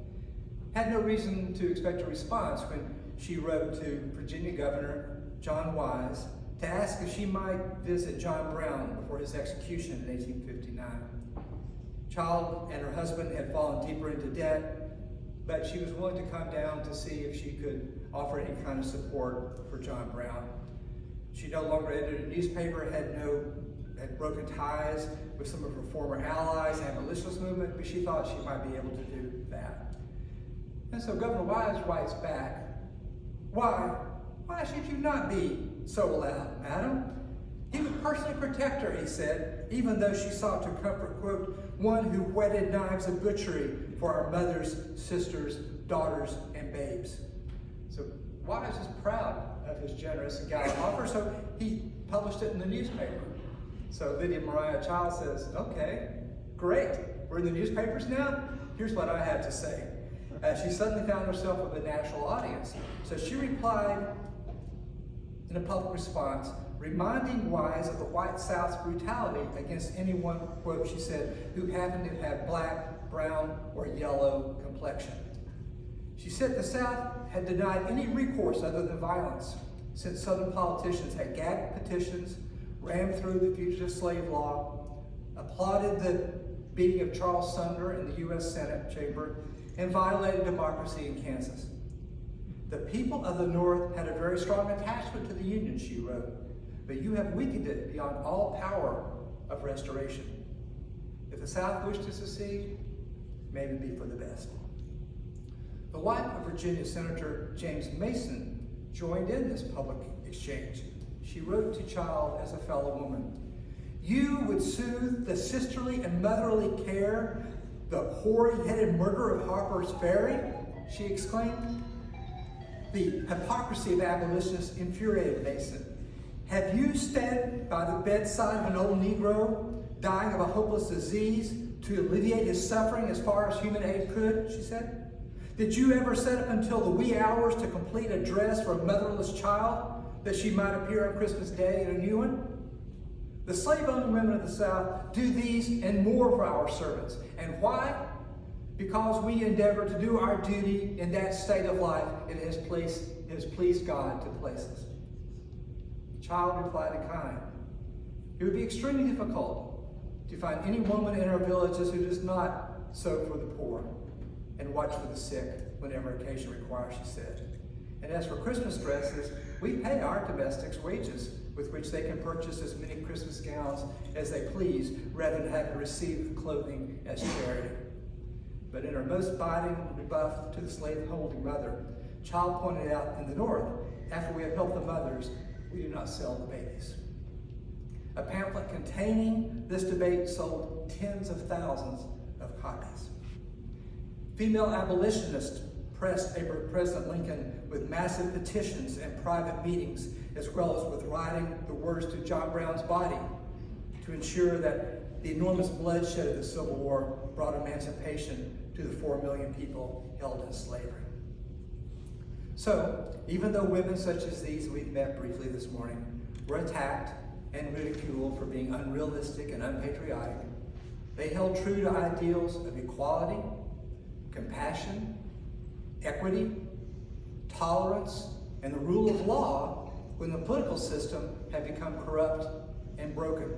had no reason to expect a response when she wrote to Virginia Governor John Wise to ask if she might visit John Brown before his execution in 1859. Child and her husband had fallen deeper into debt, but she was willing to come down to see if she could offer any kind of support for John Brown. She no longer edited a newspaper, had broken ties with some of her former allies and abolitionist movement, but she thought she might be able to do that. And so Governor Wise writes back, Why should you not be so loud, madam? He would personally protect her, he said, even though she sought to comfort, quote, one who whetted knives of butchery for our mothers, sisters, daughters, and babes. So Wise is proud of his generous and gallant offer, so he published it in the newspaper. So Lydia Mariah Child says, okay, great. We're in the newspapers now? Here's what I have to say. She suddenly found herself with a national audience. So she replied in a public response, reminding Wise of the white South's brutality against anyone, quote, she said, who happened to have black, brown, or yellow complexion. She said the South had denied any recourse other than violence, since Southern politicians had gagged petitions, rammed through the fugitive slave law, applauded the beating of Charles Sumner in the U.S. Senate chamber, and violated democracy in Kansas. The people of the North had a very strong attachment to the Union, she wrote, but you have weakened it beyond all power of restoration. If the South wished to secede, maybe be for the best. The wife of Virginia Senator James Mason joined in this public exchange. She wrote to Child as a fellow woman, you would soothe the sisterly and motherly care, the hoary-headed murder of Harper's Ferry, she exclaimed. The hypocrisy of abolitionists infuriated Mason. Have you stood by the bedside of an old Negro dying of a hopeless disease to alleviate his suffering as far as human aid could, she said? Did you ever sit up until the wee hours to complete a dress for a motherless child that she might appear on Christmas Day in a new one? The slave-owning women of the South do these and more for our servants. And why? Because we endeavor to do our duty in that state of life it has pleased God to place us. The child replied in kind. It would be extremely difficult to find any woman in our villages who does not sew for the poor and watch for the sick whenever occasion requires, she said. And as for Christmas dresses, we pay our domestics wages with which they can purchase as many Christmas gowns as they please, rather than have to receive the clothing as charity. But in her most biting rebuff to the slave-holding mother, Child pointed out in the North, after we have helped the mothers, we do not sell the babies. A pamphlet containing this debate sold tens of thousands of copies. Female abolitionists pressed President Lincoln with massive petitions and private meetings, as well as with writing the words to John Brown's body to ensure that the enormous bloodshed of the Civil War brought emancipation to the 4 million people held in slavery. So, even though women such as these we've met briefly this morning were attacked and ridiculed for being unrealistic and unpatriotic, they held true to ideals of equality, compassion, equity, tolerance, and the rule of law when the political system had become corrupt and broken.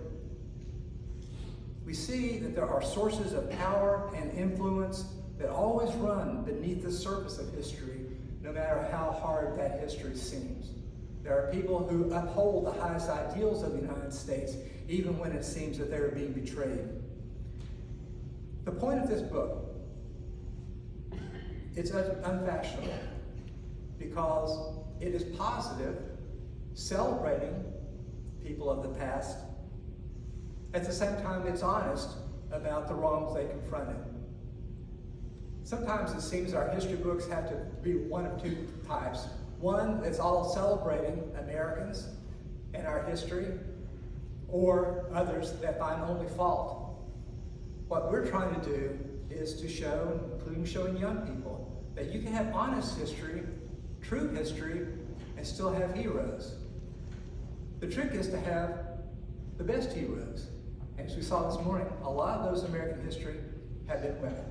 We see that there are sources of power and influence that always run beneath the surface of history, no matter how hard that history seems. There are people who uphold the highest ideals of the United States, even when it seems that they are being betrayed. The point of this book, it's unfashionable because it is positive, celebrating people of the past. At the same time, it's honest about the wrongs they confronted. Sometimes it seems our history books have to be one of two types. One that's all celebrating Americans and our history, or others that find only fault. What we're trying to do is to show, including showing young people, that you can have honest history, true history, and still have heroes. The trick is to have the best heroes. And as we saw this morning, a lot of those in American history have been women.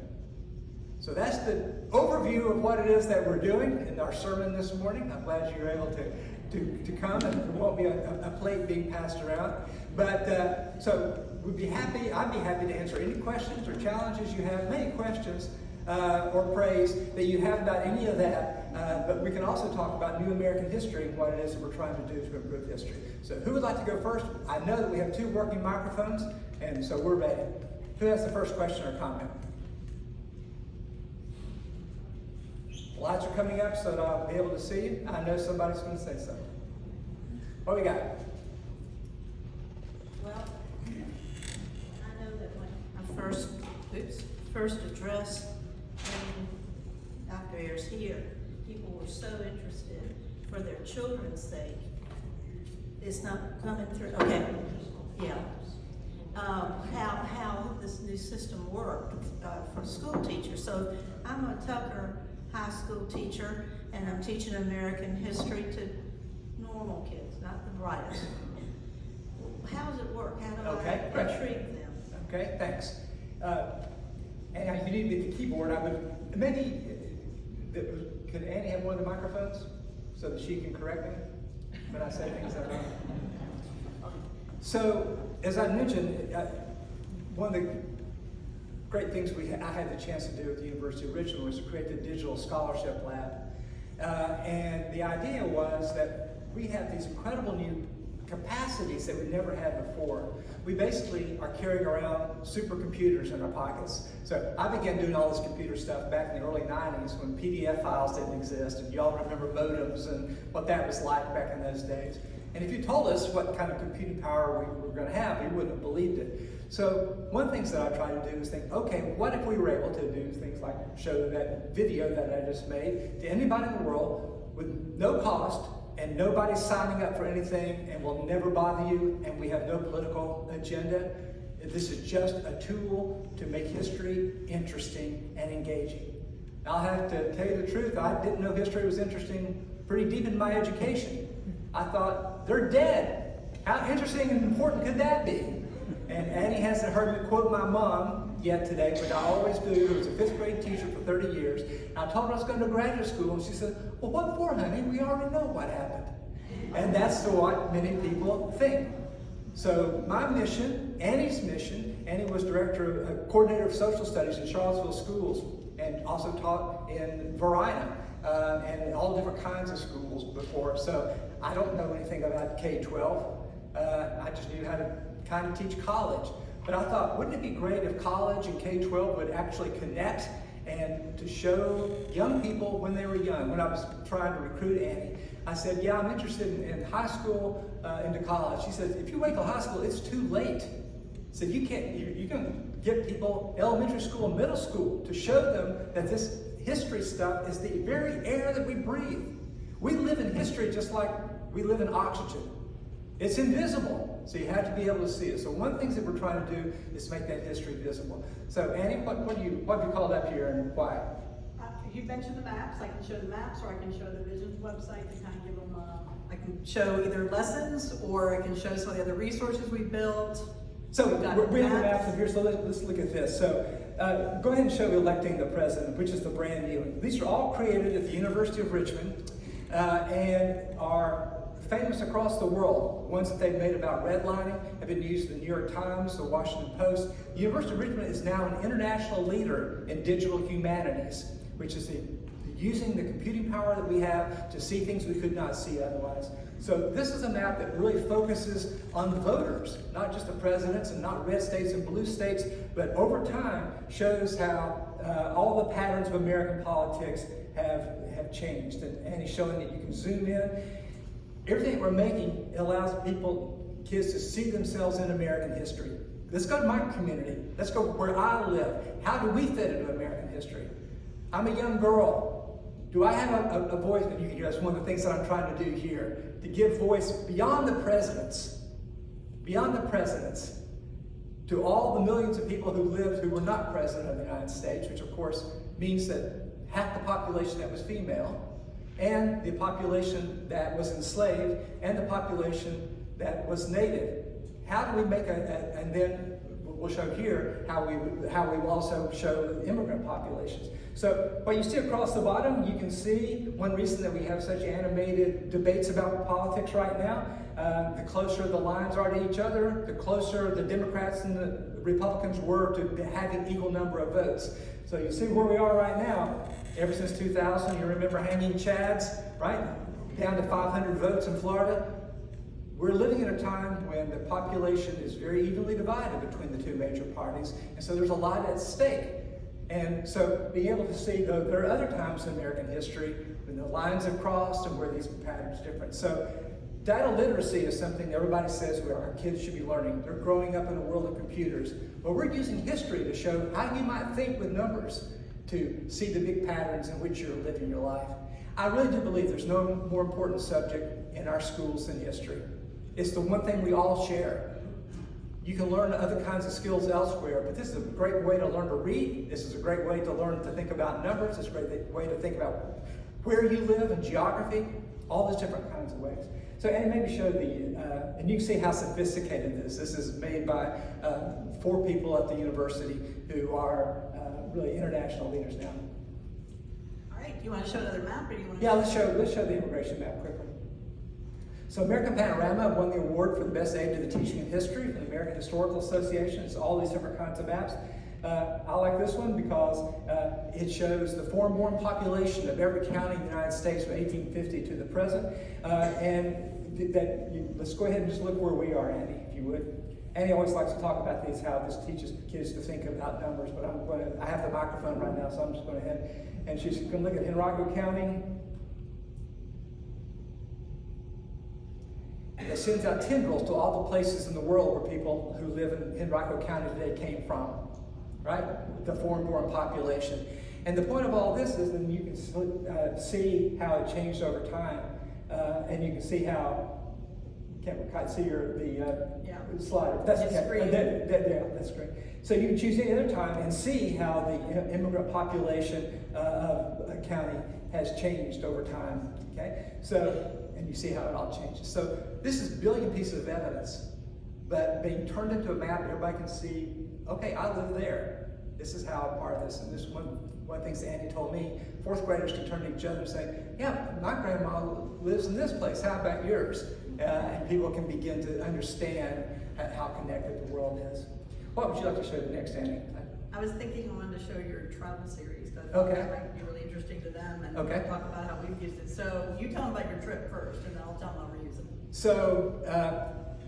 So that's the overview of what it is that we're doing in our sermon this morning. I'm glad you were able to come, and there won't be a plate being passed around. But so I'd be happy to answer any questions or challenges you have, many questions or praise that you have about any of that. But we can also talk about new American history and what it is that we're trying to do to improve history. So who would like to go first? I know that we have 2 working microphones, and so we're ready. Who has the first question or comment? Lights are coming up so that I'll be able to see you. I know somebody's going to say something. What do we got? Well, I know that when I first addressed Dr. Ayers here, people were so interested for their children's sake. It's not coming through. Okay, yeah. How this new system worked for school teachers. So I'm a Tucker high school teacher, and I'm teaching American history to normal kids, not the brightest. How does it work? How do I intrigue them? Okay, thanks. And you need the keyboard. I would maybe could Annie have one of the microphones so that she can correct me when I say things that are wrong. So, as I mentioned, one of the great things I had the chance to do at the University of Richmond was to create the Digital Scholarship Lab. And the idea was that we have these incredible new capacities that we never had before. We basically are carrying around supercomputers in our pockets. So I began doing all this computer stuff back in the early 90s when PDF files didn't exist, and y'all remember modems and what that was like back in those days. And if you told us what kind of computing power we were going to have, we wouldn't have believed it. So one of the things that I try to do is think, okay, what if we were able to do things like show that video that I just made to anybody in the world with no cost, and nobody's signing up for anything, and will never bother you, and we have no political agenda. This is just a tool to make history interesting and engaging. I'll have to tell you the truth, I didn't know history was interesting pretty deep in my education. I thought, they're dead. How interesting and important could that be? And Annie hasn't heard me quote my mom yet today, but I always do. I was a 5th grade teacher for 30 years. And I told her I was going to graduate school, and she said, well, what for, honey? We already know what happened. And that's what many people think. So my mission, Annie's mission, Annie was coordinator of social studies in Charlottesville schools, and also taught in Verina, and all different kinds of schools before. So I don't know anything about K-12. I just knew how to kind of teach college. But I thought, wouldn't it be great if college and K-12 would actually connect and to show young people when they were young. When I was trying to recruit Annie, I said, yeah, I'm interested in high school into college. She said, if you wait till high school, it's too late. So you can get people elementary school and middle school to show them that this history stuff is the very air that we breathe. We live in history just like we live in oxygen. It's invisible, so you have to be able to see it. So one of the things that we're trying to do is make that history visible. So Annie, what have you called up here and why? You mentioned the maps. I can show the maps, or I can show the Visions website to kind of give them I can show either lessons, or I can show some of the other resources we built. So we have the maps up here, so let's look at this. So go ahead and show electing the president, which is the brand new one. These are all created at the University of Richmond and are famous across the world. The ones that they've made about redlining have been used in the New York Times, the Washington Post. The University of Richmond is now an international leader in digital humanities, which is using the computing power that we have to see things we could not see otherwise. So this is a map that really focuses on the voters, not just the presidents and not red states and blue states, but over time shows how all the patterns of American politics have changed. And he's showing that you can zoom in. Everything that we're making allows kids to see themselves in American history. Let's go to my community. Let's go where I live. How do we fit into American history? I'm a young girl. Do I have a voice? And you can hear that's one of the things that I'm trying to do here, to give voice beyond the presidents, to all the millions of people who lived who were not president of the United States, which of course means that half the population that was female, and the population that was enslaved, and the population that was native. How do we make and then we'll show here how we will also show the immigrant populations. So what you see across the bottom, you can see one reason that we have such animated debates about politics right now. The closer the lines are to each other, the closer the Democrats and the Republicans were to having equal number of votes. So you see where we are right now. Ever since 2000, you remember hanging chads, right? Down to 500 votes in Florida. We're living in a time when the population is very evenly divided between the two major parties, and so there's a lot at stake. And so being able to see, though, there are other times in American history when the lines have crossed and where these patterns are different. So data literacy is something everybody says where our kids should be learning. They're growing up in a world of computers. But we're using history to show how you might think with numbers to see the big patterns in which you're living your life. I really do believe there's no more important subject in our schools than history. It's the one thing we all share. You can learn other kinds of skills elsewhere, but this is a great way to learn to read. This is a great way to learn to think about numbers. It's a great way to think about where you live and geography, all those different kinds of ways. So Annie, maybe show and you can see how sophisticated this is. This is made by 4 people at the university who are really international leaders now. All right, do you want to show another map, or do you want to? Yeah, let's show the immigration map quickly. So American Panorama won the award for the best aid to the teaching of history from the American Historical Association. It's all these different kinds of maps. I like this one because it shows the foreign-born population of every county in the United States from 1850 to the present. Let's go ahead and just look where we are, Andy, if you would. Annie always likes to talk about these, how this teaches kids to think about numbers, but I have the microphone right now, so I'm just going ahead. And she's going to look at Henrico County. It sends out tendrils to all the places in the world where people who live in Henrico County today came from, right? The foreign-born population. And the point of all this is that you can see how it changed over time, and you can see how. Can't see the slider. That's screen. That's great. So you can choose any other time and see how the immigrant population of a county has changed over time. Okay, so. And you see how it all changes. So this is a billion pieces of evidence, but being turned into a map, everybody can see, okay, I live there. This is how I'm part of this. And this is one of the things that Andy told me. 4th graders can turn to each other and say, yeah, my grandma lives in this place. How about yours? And people can begin to understand how connected the world is. What would you like to show next, Andy? I was thinking I wanted to show your travel series. That might be really interesting to them, and talk about how we've used it. So you tell them about your trip first, and then I'll tell them how we're using it. So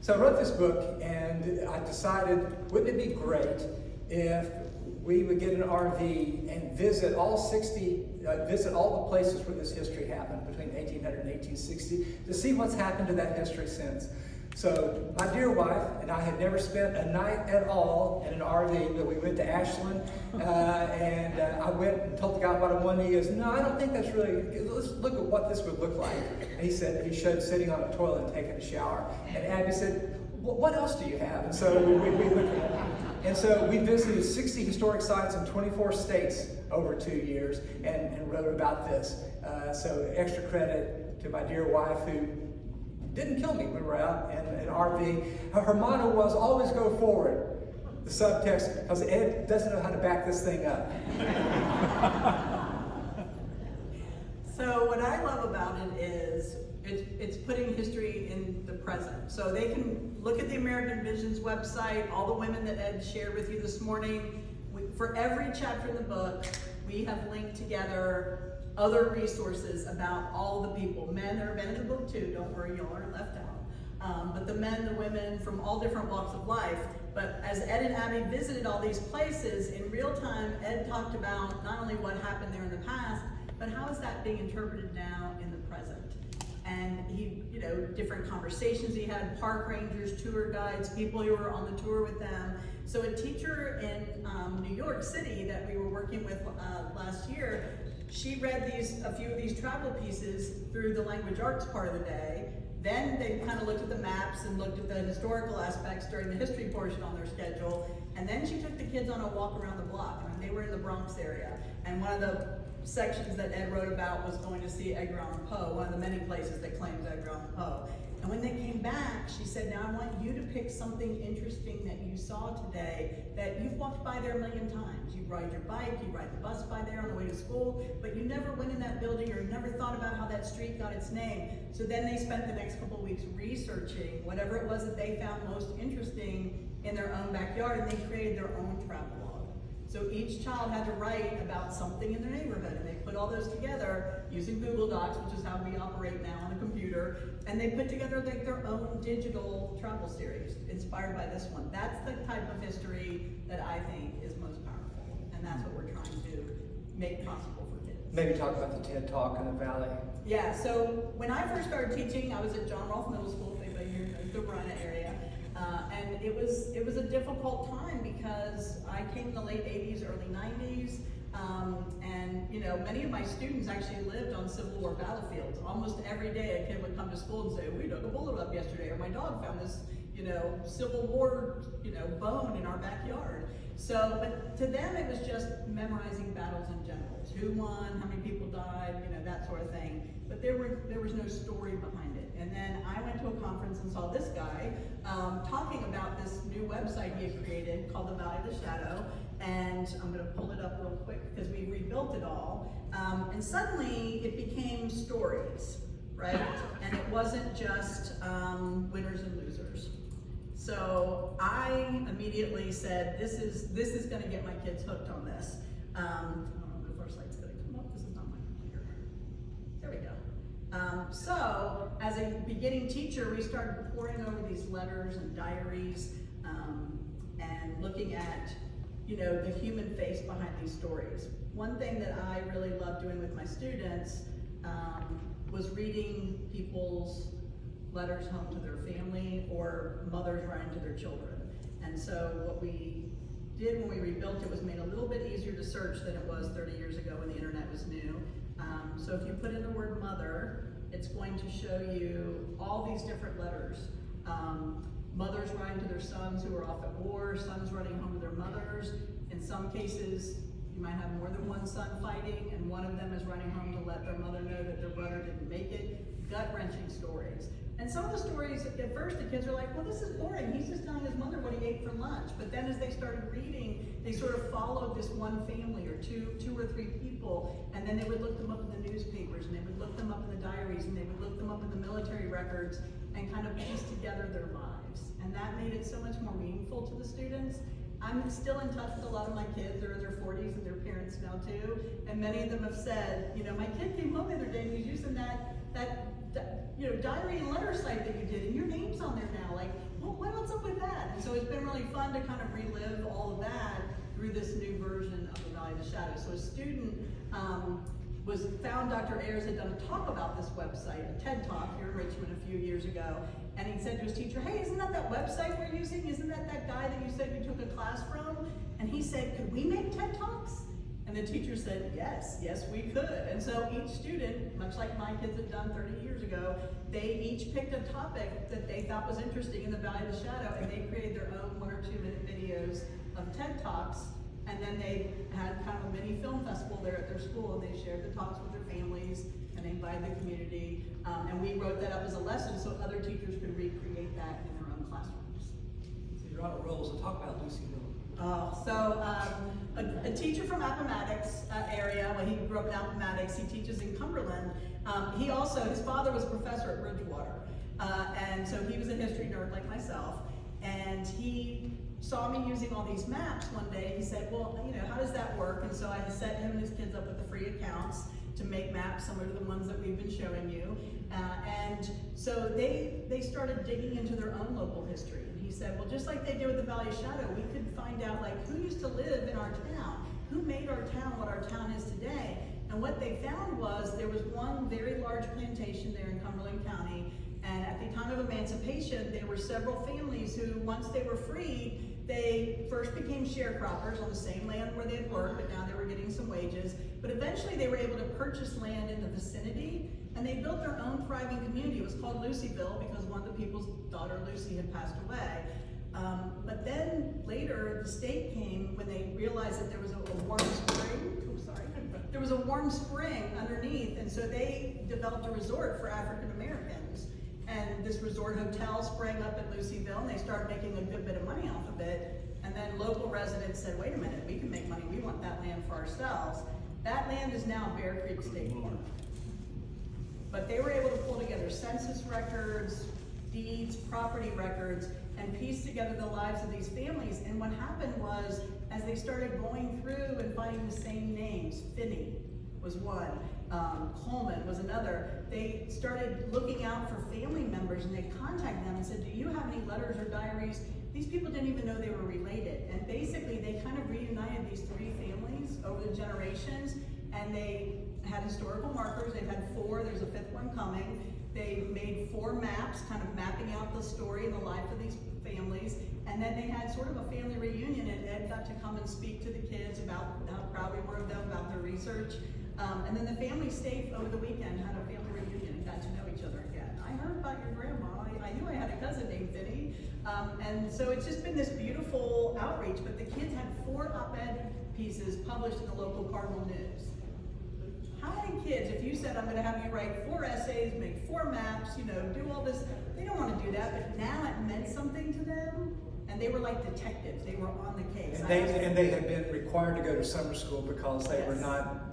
I wrote this book, and I decided, wouldn't it be great if we would get an RV and visit all the places where this history happened between 1800 and 1860 to see what's happened to that history since. So my dear wife and I had never spent a night at all in an RV, but we went to Ashland, and I went and told the guy what I wanted. He goes, no, I don't think that's really, let's look at what this would look like. And he showed sitting on a toilet and taking a shower. And Abby said, what else do you have? And so we looked at it. And so we visited 60 historic sites in 24 states over 2 years and wrote about this. So extra credit to my dear wife who didn't kill me when we were out in an RV. Her motto was always go forward. The subtext, because Ed doesn't know how to back this thing up. So what I love about it is it's putting history in the present. So they can look at the American Vision's website, all the women that Ed shared with you this morning. For every chapter in the book, we have linked together other resources about all the people. Men are men in the book too, don't worry, y'all aren't left out. But the men, the women from all different walks of life. But as Ed and Abby visited all these places, in real time, Ed talked about not only what happened there in the past, but how is that being interpreted now in the present? And he, you know, different conversations he had, park rangers, tour guides, people who were on the tour with them. So a teacher in New York City that we were working with last year, she read a few of these travel pieces through the language arts part of the day. Then they kind of looked at the maps and looked at the historical aspects during the history portion on their schedule. And then she took the kids on a walk around the block. I mean, they were in the Bronx area. And one of the sections that Ed wrote about was going to see Edgar Allan Poe, one of the many places that claims Edgar Allan Poe. And when they came back, she said, now I want you to pick something interesting that you saw today that you've walked by there a million times. You ride your bike, you ride the bus by there on the way to school, but you never went in that building or you never thought about how that street got its name. So then they spent the next couple of weeks researching whatever it was that they found most interesting in their own backyard, and they created their own travel log. So each child had to write about something in their neighborhood, and they put all those together using Google Docs, which is how we operate now on a computer, and they put together their own digital travel series inspired by this one. That's the type of history that I think is most powerful, and that's what we're trying to make possible for kids. Maybe talk about the TED Talk in the Valley. Yeah, so when I first started teaching, I was at John Rolfe Middle School, if anybody here knows the Verona area. And it was a difficult time because I came in the late 80s, early 90s, and you know, many of my students actually lived on Civil War battlefields. Almost every day a kid would come to school and say, we dug a bullet up yesterday, or my dog found this, you know, Civil War, you know, bone in our backyard. So, but to them it was just memorizing battles in general. Who won, how many people died, you know, that sort of thing. But there was no story behind it. And then I went to a conference and saw this guy talking about this new website he had created called The Valley of the Shadow. And I'm gonna pull it up real quick because we rebuilt it all. And suddenly it became stories, right? And it wasn't just winners and losers. So I immediately said, this is gonna get my kids hooked on this. I don't know if our site's gonna come up. This is not my computer. There we go. So as a beginning teacher, we started poring over these letters and diaries and looking at, you know, the human face behind these stories. One thing that I really love doing with my students was reading people's letters home to their family or mothers writing to their children. And so what we did when we rebuilt it was made a little bit easier to search than it was 30 years ago when the internet was new. So if you put in the word mother, it's going to show you all these different letters. Mothers writing to their sons who are off at war, sons running home to their mothers. In some cases, you might have more than one son fighting, and one of them is running home to let their mother know that their brother didn't make it. Gut-wrenching stories. And some of the stories, at first the kids are like, well, this is boring. He's just telling his mother what he ate for lunch. But then as they started reading, they sort of followed this one family or two or three people, and then they would look them up in the newspapers, and they would look them up in the diaries, and they would look them up in the military records, and kind of piece together their lives. And that made it so much more meaningful to the students. I'm still in touch with a lot of my kids. They're in their 40s and their parents now too. And many of them have said, you know, my kid came home the other day and he was using that you know, diary and letter site that you did, and your name's on there now. Like, well, what's up with that? And so it's been really fun to kind of relive all of that through this new version of The Valley of the Shadow. So a student found Dr. Ayers had done a talk about this website, a TED Talk here in Richmond a few years ago, and he said to his teacher, hey, isn't that website we're using? Isn't that guy that you said you took a class from? And he said, could we make TED Talks? And the teacher said, yes, we could. And so each student, much like my kids had done 30 years ago, they each picked a topic that they thought was interesting in the Valley of the Shadow, and they created their own 1 or 2 minute videos of TED Talks. And then they had kind of a mini film festival there at their school, and they shared the talks with their families, and they invited the community. And we wrote that up as a lesson so other teachers could recreate that in their own classrooms. So you're on a roll, so talk about Lucy Miller. A teacher from Appomattox area, when he grew up in Appomattox, he teaches in Cumberland. His father was a professor at Bridgewater. And so he was a history nerd like myself. And he saw me using all these maps one day. He said, well, you know, how does that work? And so I set him and his kids up with the free accounts. to make maps similar to the ones that we've been showing you. And so they started digging into their own local history. And he said, well, just like they did with the Valley of Shadow, we could find out like who used to live in our town, who made our town what our town is today. And what they found was there was one very large plantation there in Cumberland County, and at the time of emancipation, there were several families who, once they were freed, they first became sharecroppers on the same land where they had worked, but now they were getting some wages. But eventually they were able to purchase land in the vicinity, and they built their own thriving community. It was called Lucyville because one of the people's daughter, Lucy, had passed away. But then later, the state came when they realized that there was a warm spring. There was a warm spring underneath, and so they developed a resort for African Americans. And this resort hotel sprang up at Lucyville, and they started making a good bit of money off of it. And then local residents said, wait a minute, we can make money, we want that land for ourselves. That land is now Bear Creek State Park. But they were able to pull together census records, deeds, property records, and piece together the lives of these families. And what happened was, as they started going through and finding the same names, Finney was one, Coleman was another, they started looking out for family members, and they contacted them and said, do you have any letters or diaries? These people didn't even know they were related. And basically they kind of reunited these three families over the generations, and they had historical markers. They've had 4, there's a 5th one coming. They made 4 maps, kind of mapping out the story and the life of these families. And then they had sort of a family reunion, and Ed got to come and speak to the kids about how proud we were of them, about their research. And then the family stayed over the weekend, had a family reunion, and got to know each other again. I heard about your grandma. I knew I had a cousin named Finney. And so it's just been this beautiful outreach. But the kids had 4 op-ed pieces published in the local Cardinal News. How many kids, if you said, I'm going to have you write 4 essays, make 4 maps, you know, do all this, they don't want to do that, but now it meant something to them, and they were like detectives. They were on the case. And they had been required to go to summer school because they were not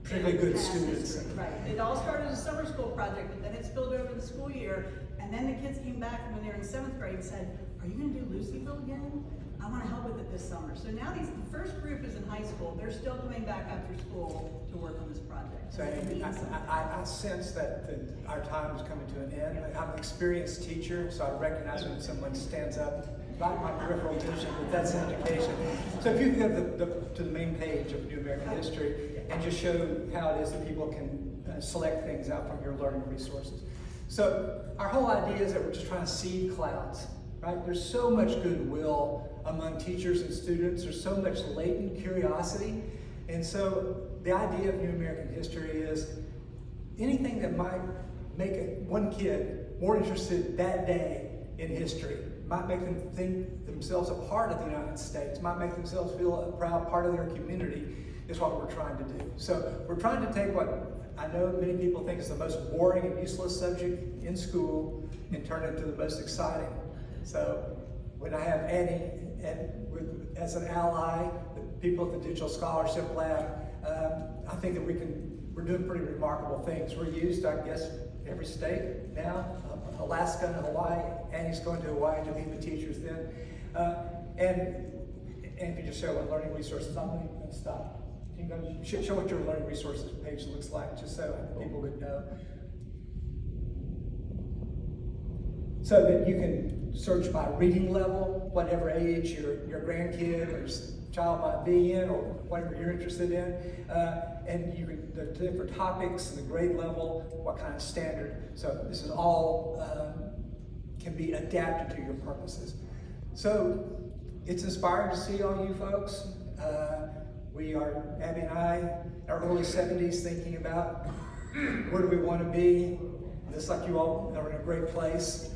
particularly good students. Right. It all started as a summer school project, but then it spilled over the school year, and then the kids came back when they were in 7th grade and said, are you going to do Lucyville again? I want to help with it this summer. So now the first group is in high school. They're still coming back after school to work on this project. So I sense that our time is coming to an end. I'm an experienced teacher, so I recognize when someone stands up, not my peripheral vision, but that's an indication. So if you could go to the main page of New American History and just show how it is that people can select things out from your learning resources. So our whole idea is that we're just trying to seed clouds, right? There's so much goodwill among teachers and students. There's so much latent curiosity. And so the idea of New American History is anything that might make one kid more interested that day in history, might make them think themselves a part of the United States, might make themselves feel a proud part of their community, is what we're trying to do. So we're trying to take what I know many people think is the most boring and useless subject in school and turn it into the most exciting. So when I have Annie as an ally, the people at the Digital Scholarship Lab, I think that we're doing pretty remarkable things. We're used, I guess, every state now, Alaska and Hawaii. Annie's going to Hawaii to meet with teachers then. And if you just show what learning resources, I'm going to stop. You can go show what your learning resources page looks like, just so people would know. So that you can search by reading level, whatever age your grandkid or child might be in, or whatever you're interested in. And you can, the different topics and the grade level, what kind of standard. So this is all can be adapted to your purposes. So it's inspiring to see all you folks. We are, Abby and I, in our early 70s, thinking about where do we want to be. Just like you all are in a great place.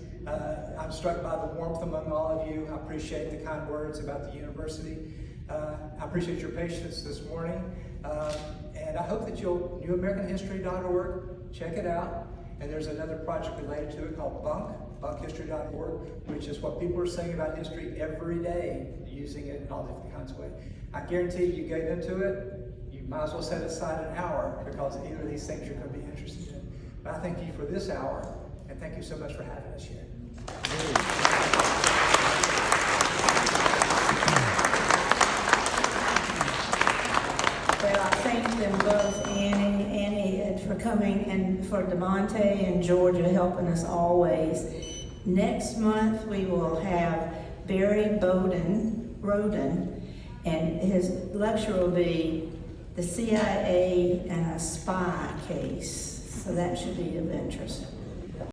I'm struck by the warmth among all of you. I appreciate the kind words about the university. I appreciate your patience this morning. And I hope that you'll, newamericanhistory.org, check it out. And there's another project related to it called bunkhistory.org, which is what people are saying about history every day, using it in all different kinds of ways. I guarantee you get into it, you might as well set aside an hour, because either of these things you're going to be interested in. But I thank you for this hour, and thank you so much for having us here. Well, I thank them both for DeMonte and Georgia helping us always. Next month, we will have Barry Roden, and his lecture will be the CIA and a spy case. So that should be of interest.